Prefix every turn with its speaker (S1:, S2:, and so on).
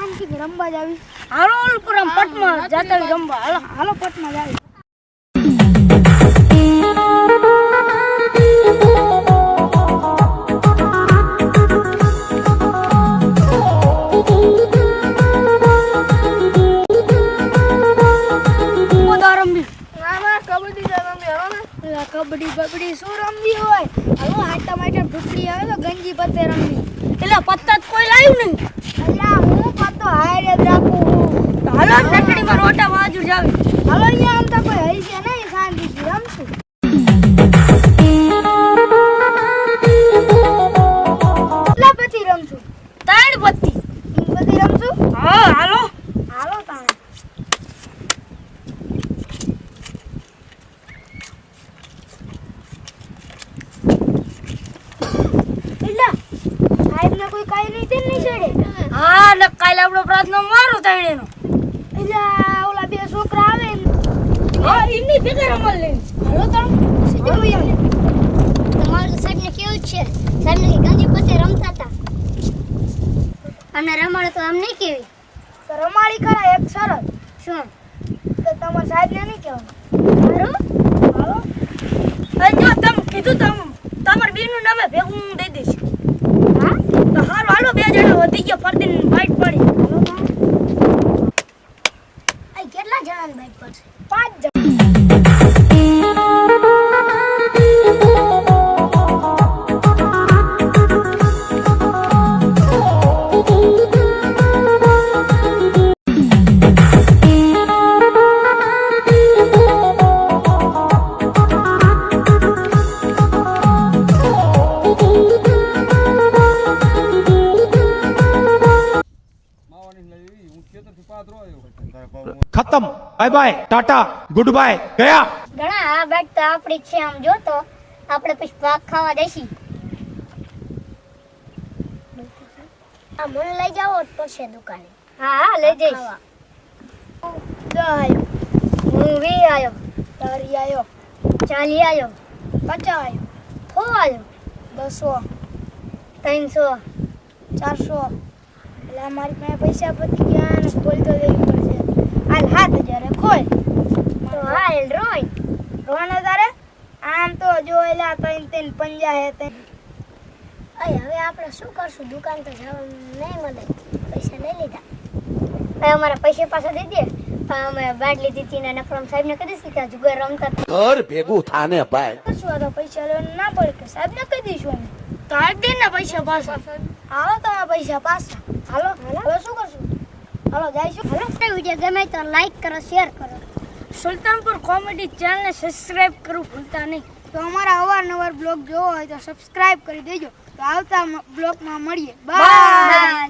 S1: શાંતિ રમવા જાવી.
S2: હાલો ઓલપુરમ પટમાં જાતા રમવા. હાલો
S1: હાલો પટમાં જાવી. કબડ્ડી બબડી શું રમવી હોય? હાલો હાટા માટે ઢુકડી આવે તો ગંજી પત્તે રમવી.
S2: એટલે પત્તા જ કોઈ લાવ્યું નહીં.
S1: અલ્યા હું પત્તો હારે જ રાખું.
S2: હાલો નટડીમાં રોટા બાજુ જાવી.
S1: હાલો અહીંયા આમ તો કોઈ હઈ છે નહીં, શાંતિથી રમશું. કેટલા પછી રમશું?
S2: 3 પત્તી.
S1: પછી રમશું?
S2: હા હાલો
S1: હાલો તાણે. સાહેબને કોઈ કાઈ નહીં તે નહીં છેડે.
S2: હા ને કાલે આપણો પ્રાર્થના મારો તાણેનો.
S1: એલા ઓલા બે છોકરા આવે ને.
S2: હા ઇની ભેગા રમલ લે.
S1: હાલો તો સીધું વયા.
S3: તમારું સાહેબને કેવું છે? સાહેબને ગાંધી પતે રમતા હતા અને રમાડો તો આમ નહીં કેવી.
S1: તો રમાડી ખરા એક શરત.
S3: શું?
S1: તો તમારા સાહેબને નહીં કહેવાનું.
S3: મારું
S1: હાલો
S2: અને જો તમે કીધું તમાર બેનું નામે ભેગું હું દઈ દઈશ.
S1: હા
S2: તો હાલો હાલો 2 જણા વધી ગયા ફરતીને બાઈટ પડી.
S1: હાલો તાણે.
S3: આ કેટલા જણાની બાઈક પડશે?
S1: 5 જણ.
S4: खत्म bye bye tata good bye गया
S3: ઘણા આ બાઈક તો આપણી જ છે. આમ જો તો આપણે પછી ભાગ ખાવા દેશી. આ મને લઈ જાઓ જ પડશે દુકાને. હા હા લઈ જઈશ.
S1: 10 આયો.
S3: હું 20 આવ્યો,
S1: 30 આયો.
S3: 40 આવ્યો,
S1: 50 આયો.
S3: 100 આવ્યો,
S1: 200.
S3: 300.
S1: 400. એટલે મારી પાસે પૈસા પતી ગયા ને ખોલ તો દેવી પડશે. હાલ 7000 ખોલ.
S3: તો હાલ રોય
S1: રોવાના તારે આમ તો જો એલા 3 50 હે તે.
S3: અય હવે આપણે શું કરશું? દુકાન તો જવા નહીં મળે. પૈસા લઈ લીધા. હવે અમારા પૈસા પાછા દઈ દે. અમે બાટ લીધી હતી ને નફરમ સાહેબને કહી દઈશ કે જુગાર રમતા હતા.
S4: घर भेगू थाने पाए
S1: શું આ તો પૈસા લેવાના ના પડે કે સાહેબને કહી દઈશું અમે.
S2: તો આજ દે ને પૈસા પાછા.
S1: હાલો તમારા પૈસા પાછા. હાલો હવે શું કરશું? હાલો જઈશું.
S3: હાલો વિડીયો ગમે તો લાઈક કરો, શેર કરો.
S2: સુલતાનપુર કોમેડી ચેનલને સબસ્ક્રાઇબ કરવું ભૂલતા નહીં.
S1: તો અમારા અવારનવાર બ્લોગ જોવો હોય તો સબસ્ક્રાઇબ કરી દેજો. તો આવતા બ્લોગમાં મળીએ. બાય.
S3: બાય.